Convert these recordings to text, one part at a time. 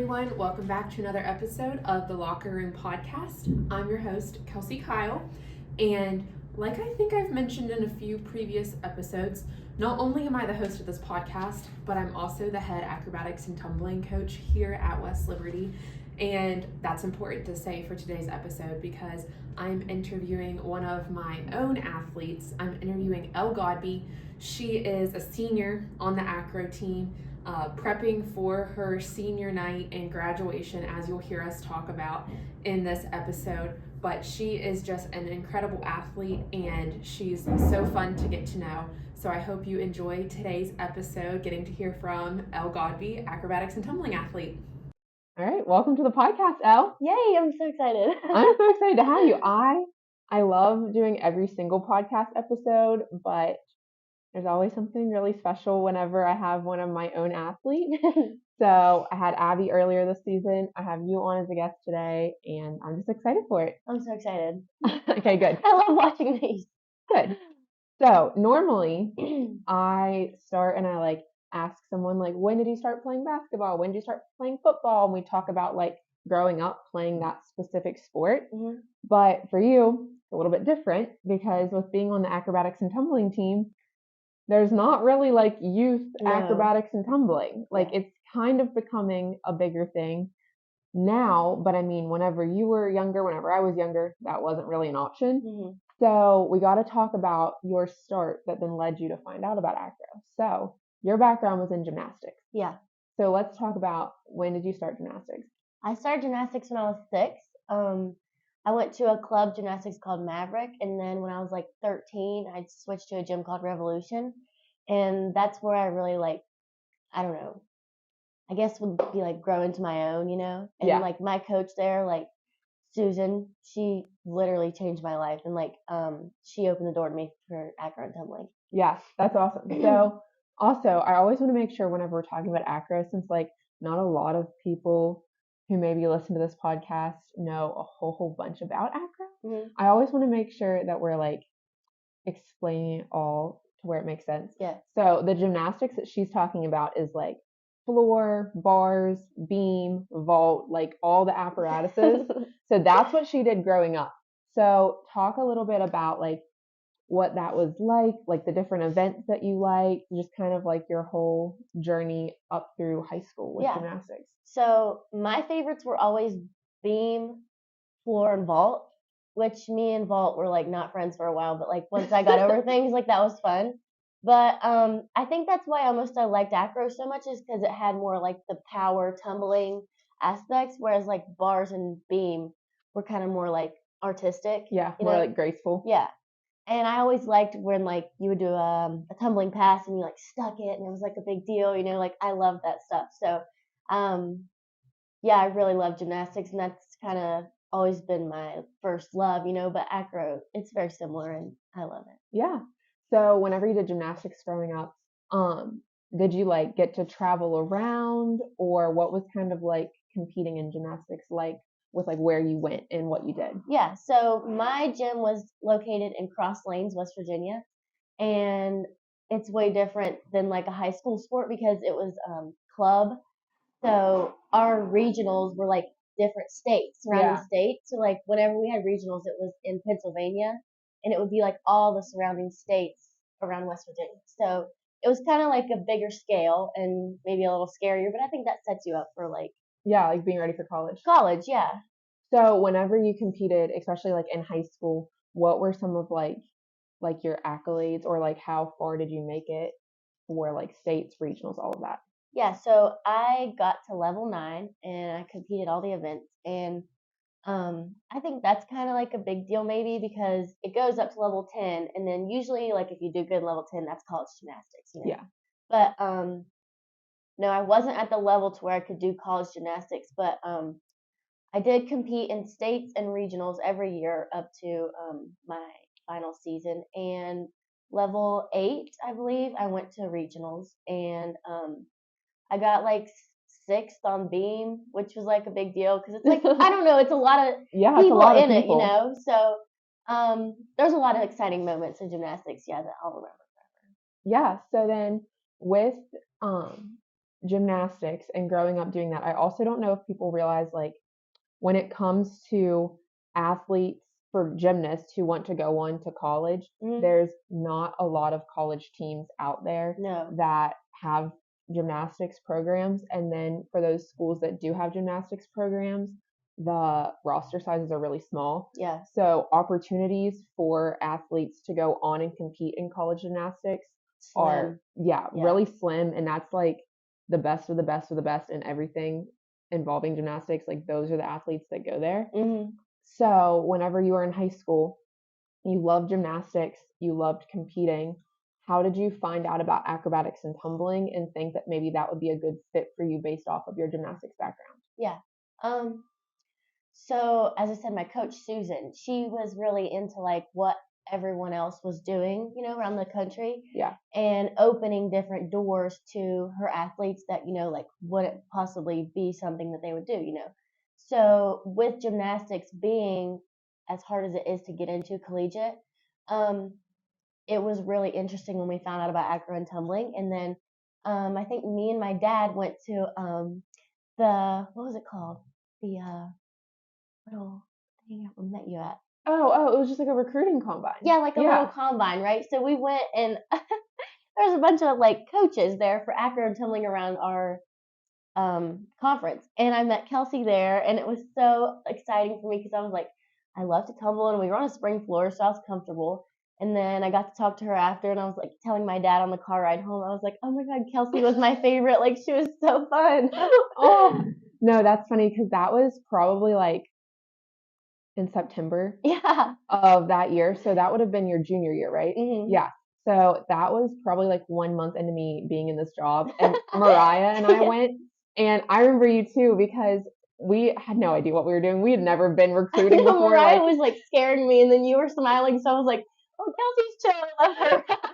everyone. Welcome back to another episode of the Locker Room Podcast. I'm your host, Kelsey Kyle, and like I think I've mentioned in a few previous episodes, not only am I the host of this podcast, but I'm also the head acrobatics and tumbling coach here at West Liberty. And that's important to say for today's episode because I'm interviewing one of my own athletes. I'm interviewing Elle Godby. She is a senior on the acro team, prepping for her senior night and graduation, as you'll hear us talk about in this episode. But she is just an incredible athlete and she's so fun to get to know. So I hope you enjoy today's episode, getting to hear from Elle Godby, acrobatics and tumbling athlete. All right, welcome to the podcast, Elle. Yay, I'm so excited. I'm so excited to have you. I love doing every single podcast episode, but there's always something really special whenever I have one of my own athletes. So I had Abby earlier this season. I have you on as a guest today, and I'm just excited for it. I'm so excited. Okay, good. I love watching these. Good. So normally I start and I ask someone when did you start playing basketball? When did you start playing football? And we talk about growing up playing that specific sport. Mm-hmm. But for you, it's a little bit different because with being on the acrobatics and tumbling team, there's not really youth acrobatics and tumbling. It's kind of becoming a bigger thing now. But I mean, whenever you were younger, whenever I was younger, that wasn't really an option. Mm-hmm. So we got to talk about your start that then led you to find out about acro. So your background was in gymnastics. Yeah. So let's talk about when did you start gymnastics? I started gymnastics when I was 6. I went to a club gymnastics called Maverick, and then when I was 13, I switched to a gym called Revolution, and that's where I really I don't know, I guess would be grow into my own, And my coach there, Susan, she literally changed my life, and she opened the door to me for acro and tumbling. Yes, that's awesome. So also, I always want to make sure whenever we're talking about acro, since not a lot of people who maybe listen to this podcast know a whole bunch about acro. Mm-hmm. I always want to make sure that we're explaining it all to where it makes sense. Yeah. So the gymnastics that she's talking about is floor, bars, beam, vault, all the apparatuses. So that's what she did growing up. So talk a little bit about what that was like the different events that you just kind of your whole journey up through high school with gymnastics. So my favorites were always beam, floor, and vault, which me and vault were not friends for a while, but once I got over things, that was fun. But I think that's why I liked acro so much is because it had more the power tumbling aspects, whereas bars and beam were kind of more artistic. Yeah, more graceful. Yeah. And I always liked when you would do a tumbling pass and you stuck it and it was a big deal, I love that stuff. So I really love gymnastics, and that's kind of always been my first love, but acro, it's very similar and I love it. Yeah. So whenever you did gymnastics growing up, did you get to travel around, or what was kind of competing in gymnastics with where you went and what you did? Yeah, so my gym was located in Cross Lanes, West Virginia, and it's way different than a high school sport because it was club. So our regionals were different states, surrounding states. So whenever we had regionals, it was in Pennsylvania, and it would be all the surrounding states around West Virginia. So it was kind of a bigger scale and maybe a little scarier, but I think that sets you up for being ready for college. College, yeah. So whenever you competed, especially in high school, what were some of your accolades, or how far did you make it for states, regionals, all of that? Yeah, so I got to level 9 and I competed all the events, and I think that's kind of a big deal maybe because it goes up to level 10, and then usually if you do good in level 10, that's college gymnastics, Yeah. But no, I wasn't at the level to where I could do college gymnastics, but I did compete in states and regionals every year up to my final season, and level 8, I believe, I went to regionals, and I got 6th on beam, which was a big deal because it's I don't know, it's a lot of people in it, So there's a lot of exciting moments in gymnastics, that I'll remember forever. Yeah. So then with gymnastics and growing up doing that, I also don't know if people realize, like, when it comes to athletes for gymnasts who want to go on to college, there's not a lot of college teams out there that have gymnastics programs. And then for those schools that do have gymnastics programs, the roster sizes are really small. Yeah. So opportunities for athletes to go on and compete in college gymnastics are really slim. And that's like the best of the best of the best in everything involving gymnastics. Like, those are the athletes that go there. So whenever you were in high school, you loved gymnastics, you loved competing. How did you find out about acrobatics and tumbling and think that maybe that would be a good fit for you based off of your gymnastics background? Yeah. So as I said, my coach Susan, she was really into like what everyone else was doing, around the country. Yeah. And opening different doors to her athletes that, like, would it possibly be something that they would do, So with gymnastics being as hard as it is to get into collegiate, it was really interesting when we found out about acro and tumbling. And then I think me and my dad went to what was it called? The little thing I met you at. Oh, it was just like a recruiting combine. Yeah, like a little combine, right? So we went, and there was a bunch of like coaches there for acro and tumbling around our conference, and I met Kelsey there, and it was so exciting for me because I was like, I love to tumble, and we were on a spring floor, so I was comfortable. And then I got to talk to her after, and I was like telling my dad on the car ride home, I was like, oh my God, Kelsey was my favorite. Like, she was so fun. Oh, no, that's funny because that was probably like in September of that year. So that would have been your junior year, right? Yeah. So that was probably like 1 month into me being in this job, and Mariah and I went, and I remember you too because we had no idea what we were doing. We had never been recruiting before. Mariah was like scaring me, and then you were smiling, so I was like, oh, Kelsey's chill, I love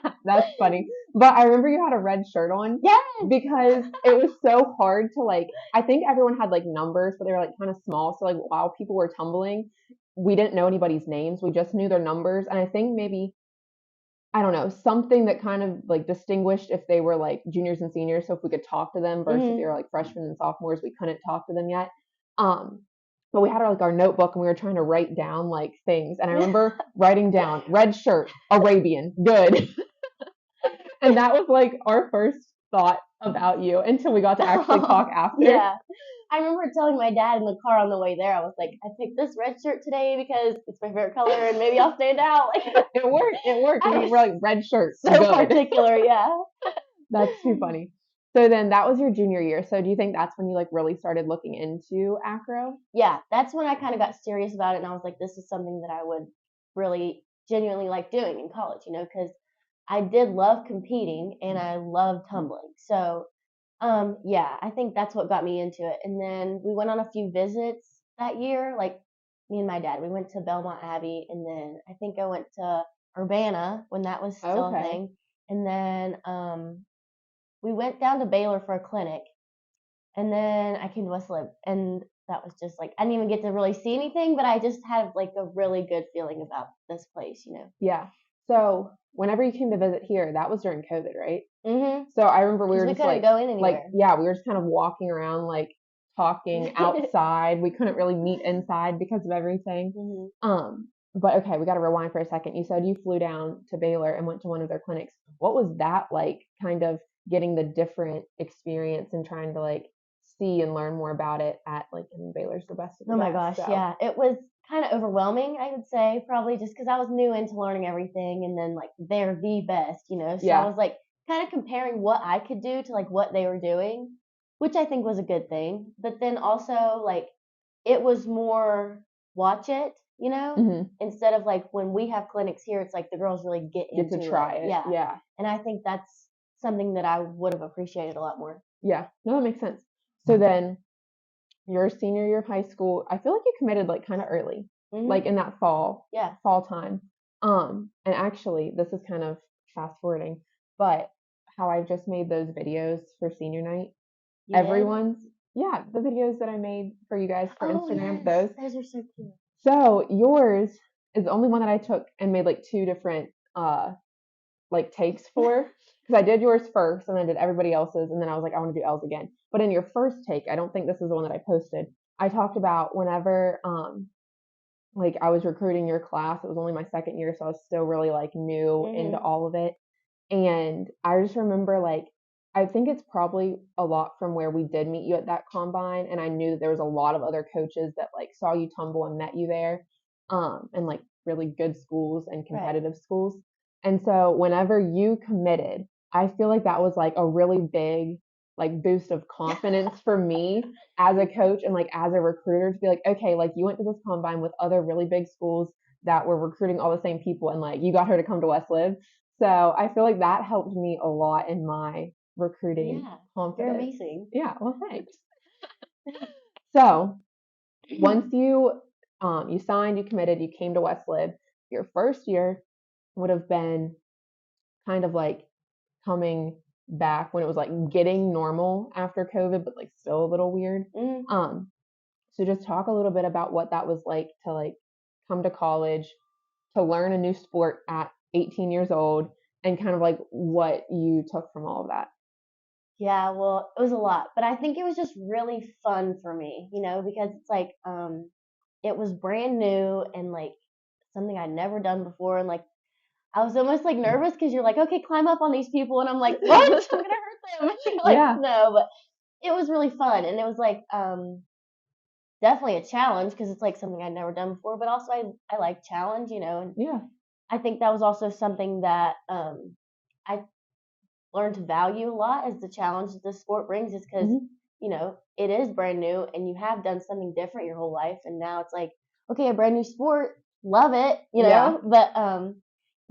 her. That's funny. But I remember you had a red shirt on. Yes. Because it was so hard to like, I think everyone had like numbers, but they were like kind of small. So like while people were tumbling, we didn't know anybody's names. We just knew their numbers. And I think maybe, I don't know, something that kind of like distinguished if they were like juniors and seniors. So if we could talk to them versus if they were like freshmen and sophomores, we couldn't talk to them yet. But we had our notebook and we were trying to write down like things. And I remember writing down red shirt, Arabian, good. And that was like our first thought about you until we got to actually talk after. Yeah. I remember telling my dad in the car on the way there, I was like, I picked this red shirt today because it's my favorite color and maybe I'll stand out. It worked. We were like, red shirt. So good. Particular, yeah. That's too funny. So then that was your junior year. So do you think that's when you like really started looking into acro? Yeah, that's when I kind of got serious about it, and I was like, this is something that I would really genuinely like doing in college, because I did love competing and I loved tumbling. So, I think that's what got me into it. And then we went on a few visits that year, like me and my dad. We went to Belmont Abbey, and then I think I went to Urbana when that was still a thing. And then we went down to Baylor for a clinic, and then I came to Westlake, and that was just like, I didn't even get to really see anything, but I just had like a really good feeling about this place, Yeah. So whenever you came to visit here, that was during COVID, right? So I remember we were just couldn't go in anywhere. We were just kind of walking around, like talking outside. We couldn't really meet inside because of everything. But okay, we got to rewind for a second. You said you flew down to Baylor and went to one of their clinics. What was that like, kind of getting the different experience and trying to like see and learn more about it at like, Baylor's the best of the best. Oh my gosh, yeah. It was kind of overwhelming, I would say, probably just because I was new into learning everything, and then like they're the best, So I was like kind of comparing what I could do to like what they were doing, which I think was a good thing. But then also like it was more watch it, instead of like when we have clinics here, it's like the girls really get into to try it. Yeah. And I think that's something that I would have appreciated a lot more. Yeah, no, that makes sense. So then your senior year of high school, I feel like you committed like kind of early, like in that fall time. And actually, this is kind of fast forwarding, but how I just made those videos for senior night, the videos that I made for you guys for Instagram, those are so cute. So yours is the only one that I took and made like 2 different like takes for. because I did yours first and then I did everybody else's, and then I was like, I want to do Elle's again. But in your first take, I don't think this is the one that I posted. I talked about whenever like I was recruiting your class. It was only my second year, so I was still really like new into all of it. And I just remember like I think it's probably a lot from where we did meet you at that combine, and I knew that there was a lot of other coaches that like saw you tumble and met you there, and like really good schools and competitive schools. And so whenever you committed, I feel like that was like a really big like boost of confidence for me as a coach and like as a recruiter to be like, okay, like you went to this combine with other really big schools that were recruiting all the same people, and like you got her to come to West Liv. So I feel like that helped me a lot in my recruiting confidence. You're amazing. Yeah, well, thanks. So once you you signed, you committed, you came to West Liv, your first year would have been kind of like coming back when it was like getting normal after COVID, but like still a little weird. So just talk a little bit about what that was like to like come to college, to learn a new sport at 18 years old, and kind of like what you took from all of that. Yeah, well, it was a lot, but I think it was just really fun for me, because it's like it was brand new and like something I'd never done before, and like I was almost like nervous because you're like, okay, climb up on these people, and I'm like, what? I'm gonna hurt them. Like, no, but it was really fun, and it was like definitely a challenge because it's like something I'd never done before, but also I like challenge, and I think that was also something that I learned to value a lot as the challenge that this sport brings, is because it is brand new and you have done something different your whole life, and now it's like, okay, a brand new sport, love it, but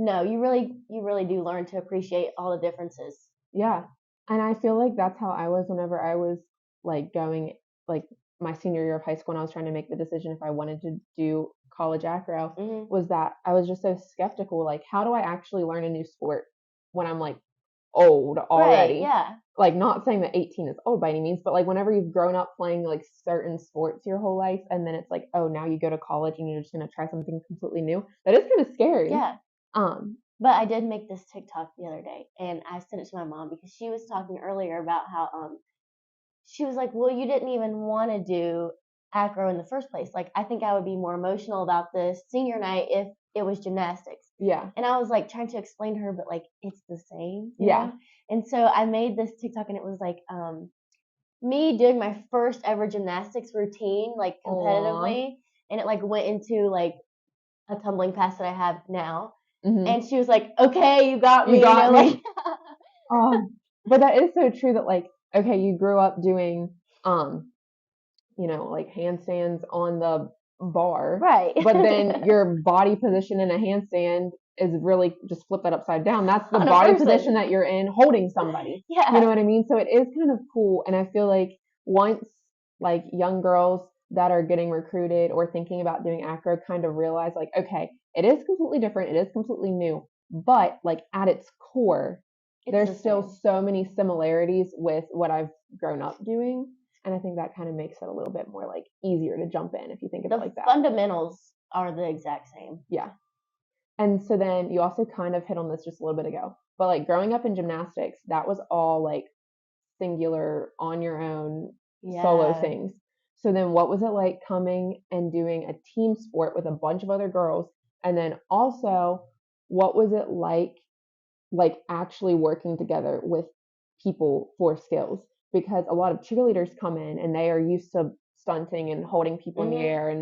no, you really do learn to appreciate all the differences. Yeah. And I feel like that's how I was whenever I was like going like my senior year of high school, and I was trying to make the decision if I wanted to do college acro, was that I was just so skeptical, like how do I actually learn a new sport when I'm like old already? Right, yeah. Like not saying that 18 is old by any means, but like whenever you've grown up playing like certain sports your whole life, and then it's like, oh, now you go to college and you're just going to try something completely new. That is kind of scary. Yeah. But I did make this TikTok the other day, and I sent it to my mom because she was talking earlier about how she was like, well, you didn't even want to do acro in the first place. Like, I think I would be more emotional about the senior night if it was gymnastics. Yeah. And I was like trying to explain to her, but like it's the same. You Yeah. know? And so I made this TikTok, and it was like me doing my first ever gymnastics routine, like competitively, and it like went into like a tumbling pass that I have now. And she was like, okay, you got me. You got me. Like, but that is so true that like, okay, you grew up doing, like handstands on the bar. Right. But then your body position in a handstand is really just flip that upside down. That's the body position that you're in holding somebody. Yeah. You know what I mean? So it is kind of cool. And I feel like once like young girls that are getting recruited or thinking about doing acro kind of realize like, okay, it is completely different. It is completely new. But like at its core, there's still so many similarities with what I've grown up doing. And I think that kind of makes it a little bit more like easier to jump in if you think of it like that. The fundamentals are the exact same. Yeah. And so then you also kind of hit on this just a little bit ago, but like growing up in gymnastics, that was all like singular on your own solo things. So then what was it like coming and doing a team sport with a bunch of other girls? And then also what was it like actually working together with people for skills? Because a lot of cheerleaders come in and they are used to stunting and holding people in the air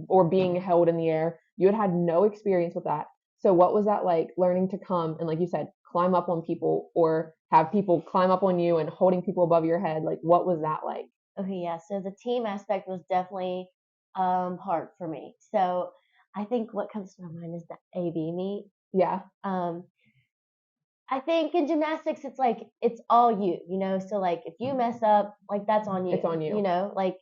or being held in the air. You had no experience with that. So what was that like learning to come and, like you said, climb up on people or have people climb up on you and holding people above your head? Like, what was that like? Okay, yeah. So the team aspect was definitely hard for me. So I think what comes to my mind is the AB meet. Yeah. I think in gymnastics, it's like, it's all you, so like if you mess up, like that's on you. It's on you. Like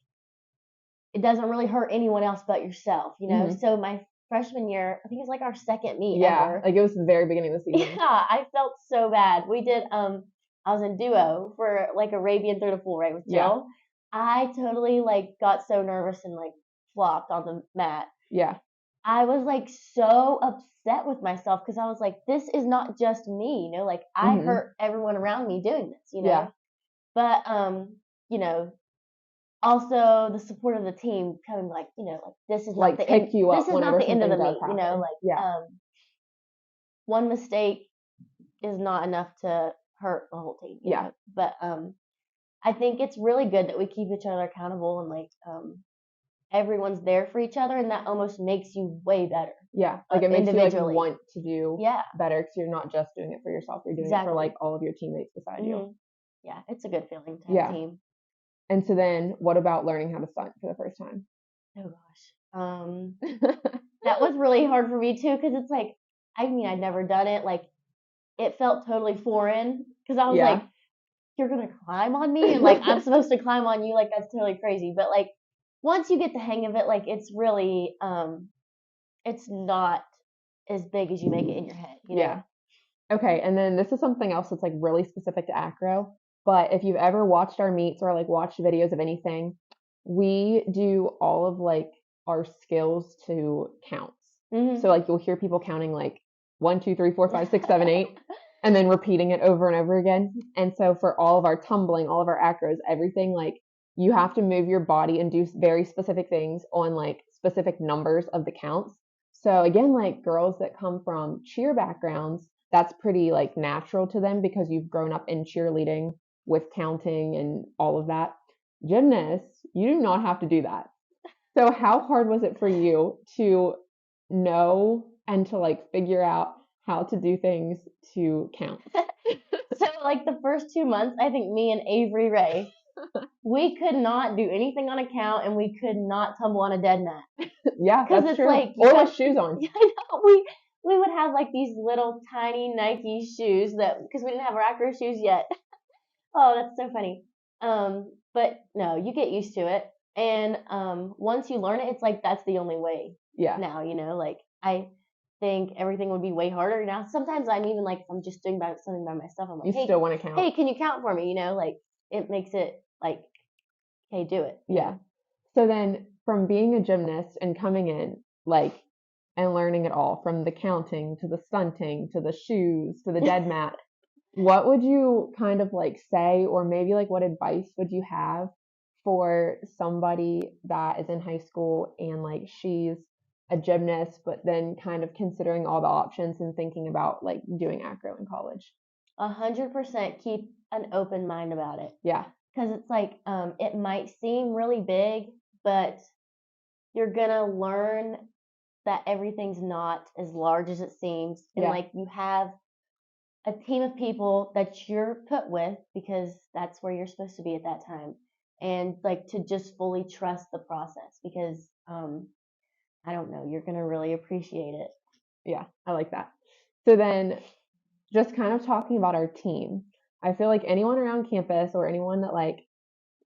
it doesn't really hurt anyone else but yourself, So my freshman year, I think it was like our second meet ever. Like it was the very beginning of the season. Yeah, I felt so bad. We did, I was in duo for like Arabian through the pool, right, with Jill. Yeah. I totally like got so nervous and like flopped on the mat. Yeah. I was like so upset with myself because I was like, this is not just me, you know, like I Mhm. hurt everyone around me doing this, you know. Yeah. But you know, also the support of the team coming like, you know, like this is Like not the end. pick you up This is not whenever the end of the something does meet, you know. happen. Yeah. Like one mistake is not enough to hurt the whole team, you Yeah. know. But I think it's really good that we keep each other accountable and like everyone's there for each other, and that almost makes you way better. Yeah. Like it makes you like individually. want to do Yeah, better because you're not just doing it for yourself. You're doing it for exactly. like all of your teammates beside you. Mhm. Yeah, it's a good feeling to have Yeah. a team. And so then what about learning how to stunt for the first time? Oh gosh. That was really hard for me too because it's like, I mean, I'd never done it. Like, it felt totally foreign because I was Yeah. like, you're gonna climb on me, and like I'm supposed to climb on you. Like that's totally crazy. But like once you get the hang of it, like it's really it's not as big as you make it in your head. You know? Yeah. Okay, and then this is something else that's like really specific to acro. But if you've ever watched our meets or like watched videos of anything, we do all of like our skills to counts. Mhm. So like you'll hear people counting like 1, 2, 3, 4, 5, 6, 7, 8, and then repeating it over and over again. And so for all of our tumbling, all of our acros, everything, like you have to move your body and do very specific things on like specific numbers of the counts. So again, like girls that come from cheer backgrounds, that's pretty like natural to them because you've grown up in cheerleading with counting and all of that. Gymnasts, you do not have to do that. So how hard was it for you to know and to like figure out how to do things to count? So like the first 2 months, I think me and Avery Ray, we could not do anything on a count, and we could not tumble on a dead mat. Yeah, Because that's it's true. like Or with shoes on. I know we would have like these little tiny Nike shoes that because we didn't have our acro shoes yet. Oh, that's so funny. But no, you get used to it, and once you learn it, it's like that's the only way. Yeah. Now you know, like I think everything would be way harder now. Sometimes I'm even like if I'm just doing something by myself, I'm like, You hey, still want to count. hey, can you count for me? You know, like it makes it like, hey, do it. you Yeah. know? So then from being a gymnast and coming in, like, and learning it all from the counting to the stunting to the shoes to the dead mat, what would you kind of like say, or maybe like what advice would you have for somebody that is in high school and like she's a gymnast, but then kind of considering all the options and thinking about like doing acro in college? 100% keep an open mind about it. Yeah. Because it's like it might seem really big, but you're gonna learn that everything's not as large as it seems, and Yeah. like you have a team of people that you're put with because that's where you're supposed to be at that time, and like to just fully trust the process because I don't know, you're gonna really appreciate it. Yeah, I like that. So then just kind of talking about our team, I feel like anyone around campus or anyone that like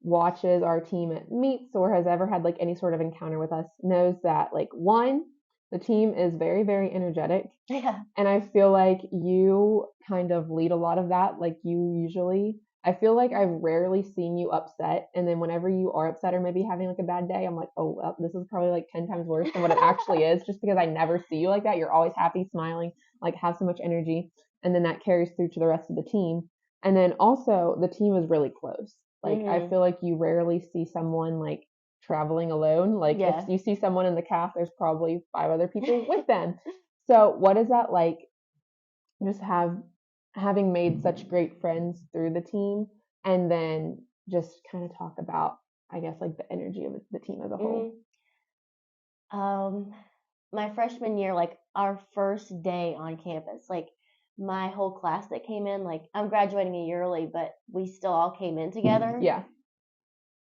watches our team at meets or has ever had like any sort of encounter with us knows that like one, the team is very, very energetic. Yeah. And I feel like you kind of lead a lot of that. Like you usually, I feel like I've rarely seen you upset. And then whenever you are upset or maybe having like a bad day, I'm like, oh, well, this is probably like 10 times worse than what it actually is, just because I never see you like that. You're always happy, smiling, like have so much energy. And then that carries through to the rest of the team. And then also the team is really close. Like I feel like you rarely see someone like traveling alone. Like Yeah. if you see someone in the calf, there's probably 5 other people with them. So what is that like? Just having made such great friends through the team, and then just kind of talk about, I guess, like the energy of the team as a whole. My freshman year, like our first day on campus, like my whole class that came in, like I'm graduating a year early, but we still all came in together. Yeah.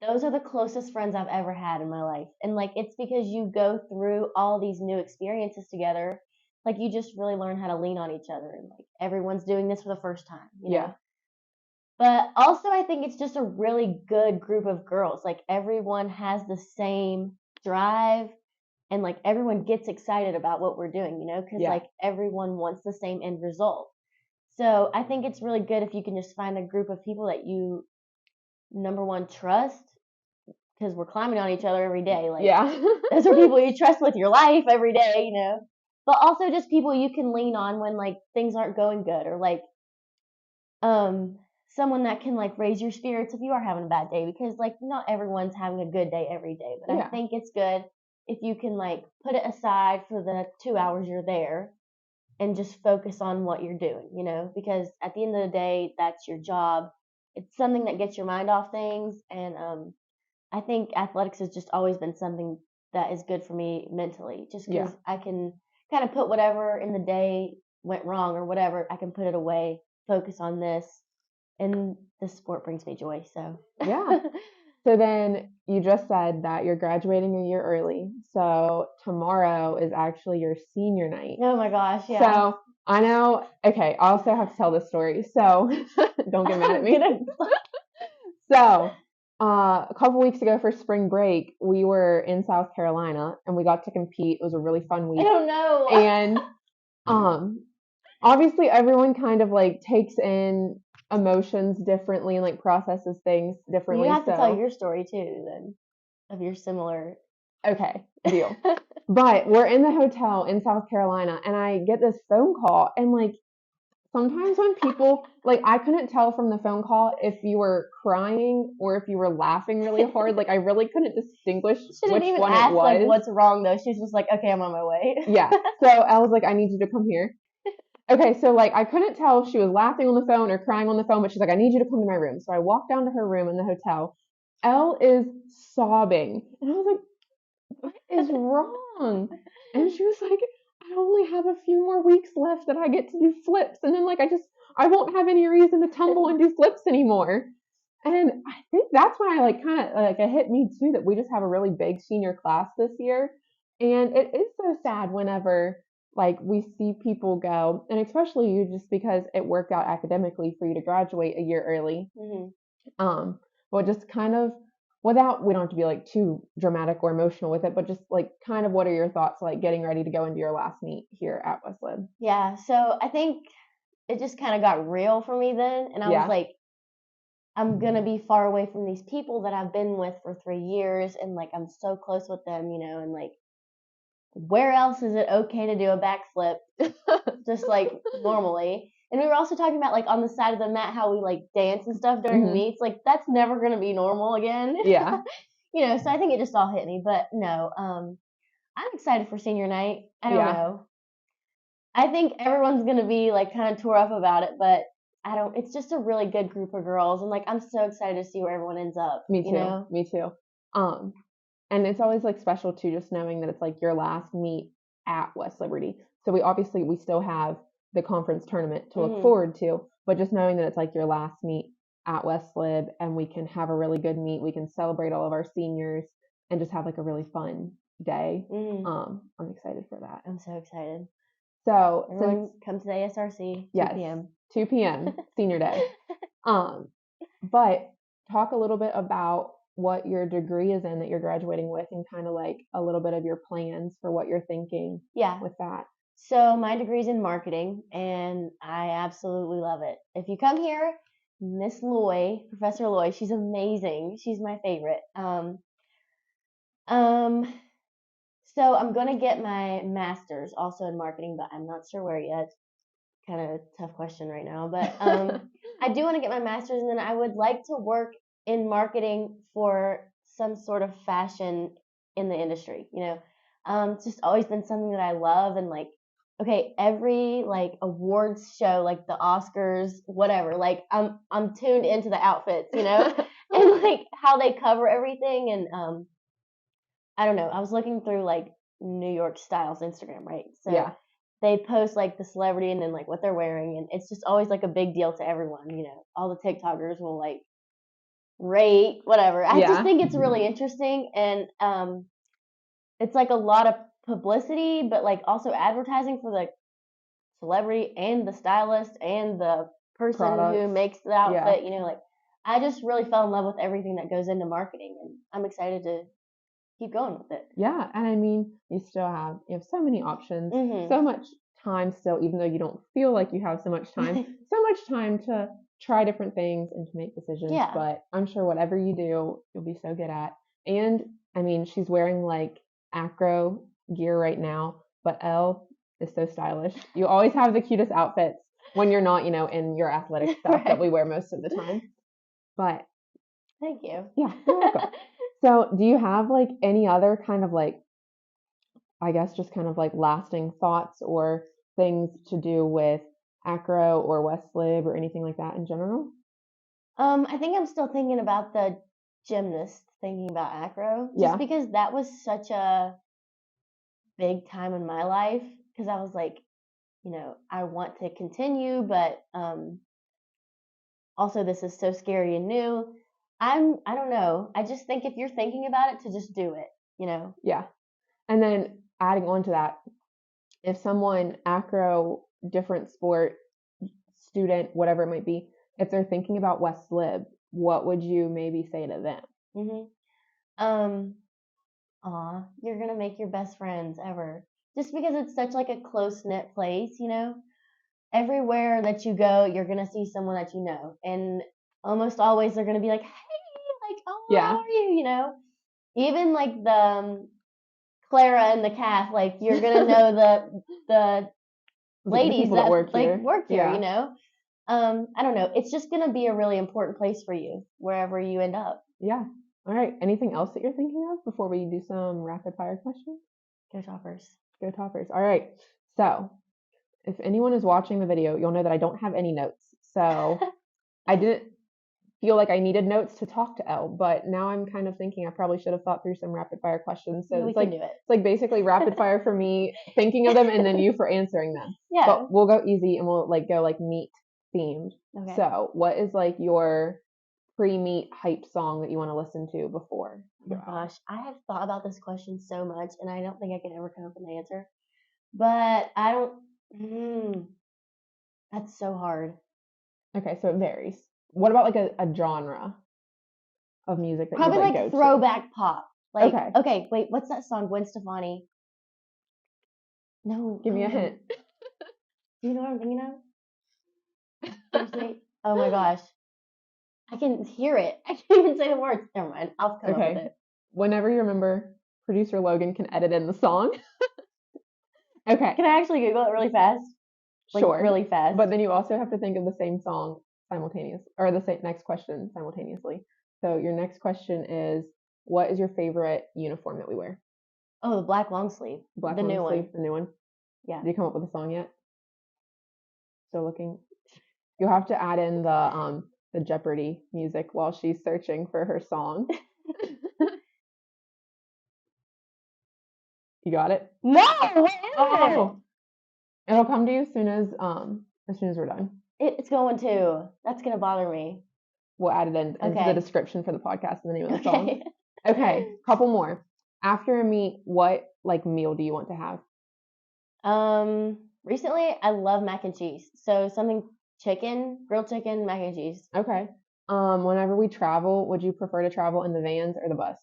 Those are the closest friends I've ever had in my life. And like it's because you go through all these new experiences together. Like you just really learn how to lean on each other, and like everyone's doing this for the first time, you know. Yeah. But also I think it's just a really good group of girls. Like everyone has the same drive, and like everyone gets excited about what we're doing, you know, because Yeah. like everyone wants the same end result. So I think it's really good if you can just find a group of people that you, number one, trust, because we're climbing on each other every day. Like, Yeah. those are people you trust with your life every day, you know. But also just people you can lean on when like things aren't going good, or like someone that can like raise your spirits if you are having a bad day, because like not everyone's having a good day every day. But I Yeah. think it's good if you can like put it aside for the 2 hours you're there and just focus on what you're doing, you know, because at the end of the day, that's your job. It's something that gets your mind off things. And I think athletics has just always been something that is good for me mentally, just because I can kind of put whatever in the day went wrong or whatever, I can put it away, focus on this, and this sport brings me joy. So Yeah. So then you just said that you're graduating a year early. So tomorrow is actually your senior night. Oh my gosh, yeah. So I know, okay, I also have to tell this story. So don't get mad at me. So a couple weeks ago for spring break, we were in South Carolina and we got to compete. It was a really fun I week. don't know. And obviously everyone kind of like takes in emotions differently and like processes things differently. You have to tell your story too, then, of your similar. Okay, deal. But we're in the hotel in South Carolina and I get this phone call, and like sometimes when people, like, I couldn't tell from the phone call if you were crying or if you were laughing really hard. Like I really couldn't distinguish She didn't which even one ask it was. like what's wrong though. She was just like, okay, I'm on my way. Yeah. So I was like, I need you to come here. Okay, so like I couldn't tell if she was laughing on the phone or crying on the phone, but she's like, I need you to come to my room. So I walked down to her room in the hotel. Elle is sobbing. And I was like, what is wrong? And she was like, I only have a few more weeks left that I get to do flips. And then like I won't have any reason to tumble and do flips anymore. And I think that's when I like kind of like it hit me too that we just have a really big senior class this year. And it is so sad whenever like we see people go, and especially you, just because it worked out academically for you to graduate a year early. Mm-hmm. But just kind of without, we don't have to be like too dramatic or emotional with it, but just like kind of what are your thoughts like getting ready to go into your last meet here at Westlib? Yeah, so I think it just kind of got real for me then, and I was like, I'm gonna be far away from these people that I've been with for 3 years, and like I'm so close with them, you know, and like where else is it okay to do a backflip just like normally? And we were also talking about like on the side of the mat how we like dance and stuff during meets. Like that's never gonna be normal again. Yeah. You know, so I think it just all hit me. But no, I'm excited for senior night. I don't know. I think everyone's gonna be like kind of tore up about it, but I don't. It's just a really good group of girls, and like I'm so excited to see where everyone ends up. Me too. You know? Me too. And it's always like special too, just knowing that it's like your last meet at West Liberty. So we still have the conference tournament to look forward to, but just knowing that it's like your last meet at West Lib and we can have a really good meet, we can celebrate all of our seniors and just have like a really fun day. I'm excited for that. I'm so excited. So everyone come to the ASRC, 2 p.m. 2 p.m. senior day. But talk a little bit about what your degree is in that you're graduating with, and kind of like a little bit of your plans for what you're thinking with that. So my degree's in marketing and I absolutely love it. If you come here, Miss Loy, Professor Loy, she's amazing. She's my favorite. So I'm gonna get my master's also in marketing, but I'm not sure where yet. Kind of a tough question right now, but I do want to get my master's, and then I would like to work in marketing for some sort of fashion in the industry. You know, it's just always been something that I love, and like, okay, every like awards show, like the Oscars, whatever, like I'm tuned into the outfits, you know, and like how they cover everything, and I don't know. I was looking through like New York Style's Instagram, right? So they post like the celebrity and then like what they're wearing, and it's just always like a big deal to everyone. You know, all the TikTokers will like rate whatever. I just think it's really interesting, and it's like a lot of publicity, but like also advertising for the celebrity and the stylist and the person who makes the outfit. You know, like I just really fell in love with everything that goes into marketing, and I'm excited to keep going with it. Yeah, and I mean, you have so many options, so much time still, even though you don't feel like you have so much time, so much time to try different things and to make decisions. But I'm sure whatever you do, you'll be so good at. And I mean, she's wearing like acro gear right now, but Elle is so stylish. You always have the cutest outfits when you're not, in your athletic stuff that we wear most of the time. But Thank you. yeah, you're welcome. So, do you have like any other kind of like, I guess, just kind of like lasting thoughts or things to do with acro or West Lib or anything like that in general? I think I'm still thinking about the gymnast, thinking about acro, just because that was such a big time in my life. Because I was like, I want to continue, but also this is so scary and new. I don't know. I just think if you're thinking about it, to just do it. Yeah. And then adding on to that, if someone acro, different sport, student, whatever it might be, if they're thinking about West Lib, what would you maybe say to them? You're gonna make your best friends ever. Just because it's such like a close knit place, everywhere that you go, you're gonna see someone that you know, and almost always they're gonna be like, "Hey, like, oh, how are you?" Even like the Clara and the calf, like you're gonna know the ladies that work here. I don't know. It's just gonna be a really important place for you wherever you end up. Yeah. All right. Anything else that you're thinking of before we do some rapid fire questions? Go Toppers. Go Toppers. All right. So, if anyone is watching the video, you'll know that I don't have any notes. So, I didn't feel like I needed notes to talk to Elle, but now I'm kind of thinking I probably should have thought through some rapid fire questions. So we can do it. It's like basically rapid fire for me thinking of them and then you for answering them. Yeah. But we'll go easy and we'll like go like meet themed. Okay. So, what is like your pre-meet hype song that you want to listen to before? Oh my gosh, I have thought about this question so much, and I don't think I can ever come up with an answer. But I don't. That's so hard. Okay, so it varies. What about like a genre of music that probably you like go throwback pop? Like, okay, wait, what's that song? Gwen Stefani. No, give me a hint. Do you know what I'm thinking of? Seriously? Oh my gosh. I can hear it. I can't even say the words. Never mind. I'll come up with it. Whenever you remember, producer Logan can edit in the song. Okay. Can I actually Google it really fast? Sure. Really fast. But then you also have to think of the same song simultaneously, or the next question simultaneously. So your next question is, what is your favorite uniform that we wear? Oh, the black long sleeve. The new one. Yeah. Did you come up with a song yet? Still looking. You'll have to add in the Jeopardy music while she's searching for her song. You got it? No, what is it? It'll come to you as soon as we're done. It's going to. That's gonna bother me. We'll add it into the description for the podcast and the name of the song. Okay, couple more. After a meet, what like meal do you want to have? Recently I love mac and cheese. So something grilled chicken, mac and cheese. Okay. Whenever we travel, would you prefer to travel in the vans or the bus?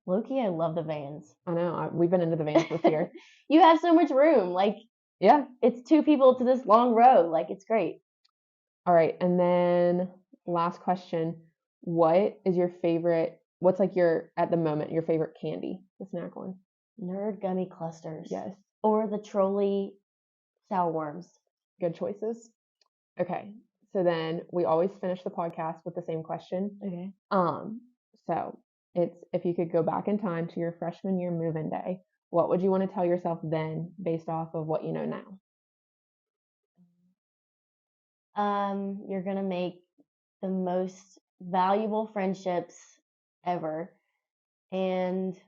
Low-key, I love the vans. I know. We've been into the vans this year. You have so much room. Like, yeah. It's 2 people to this long row. Like, it's great. All right. And then last question. What's like at the moment, your favorite candy, the snack one? Nerd gummy clusters. Yes. Or the Trolley sour worms. Good choices. Okay. So then we always finish the podcast with the same question. Okay. So it's if you could go back in time to your freshman year move-in day, what would you want to tell yourself then based off of what you know now? You're gonna make the most valuable friendships ever, and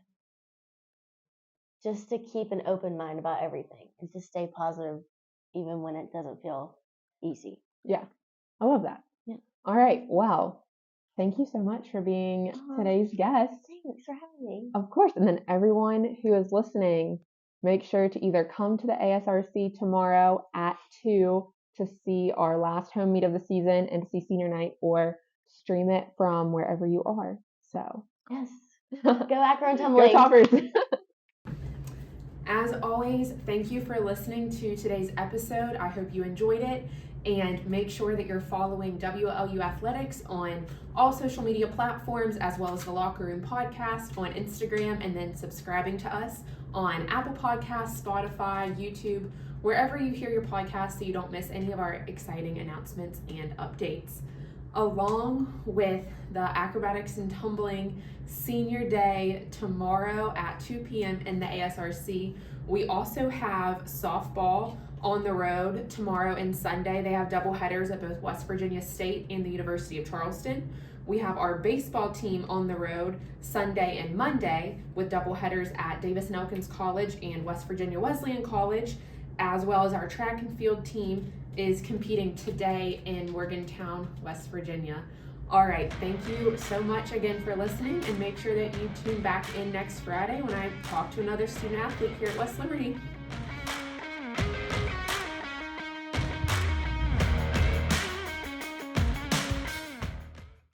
just to keep an open mind about everything and to stay positive even when it doesn't feel easy. Yeah, I love that. Yeah. All right, well, thank you so much for being today's guest. Thanks for having me. Of course, and then everyone who is listening, make sure to either come to the ASRC tomorrow at 2 to see our last home meet of the season and to see senior night, or stream it from wherever you are. So yes, go Acro and tumbling. Go Toppers. As always, thank you for listening to today's episode. I hope you enjoyed it, and make sure that you're following WLU Athletics on all social media platforms, as well as the Locker Room Podcast on Instagram, and then subscribing to us on Apple Podcasts, Spotify, YouTube, wherever you hear your podcast, so you don't miss any of our exciting announcements and updates. Along with the acrobatics and tumbling senior day tomorrow at 2 p.m. in the ASRC, we also have softball on the road tomorrow and Sunday. They have double headers at both West Virginia State and the University of Charleston. We have our baseball team on the road Sunday and Monday with double headers at Davis and Elkins College and West Virginia Wesleyan College, as well as our track and field team is competing today in Morgantown, West Virginia. All right, thank you so much again for listening, and make sure that you tune back in next Friday when I talk to another student athlete here at West Liberty.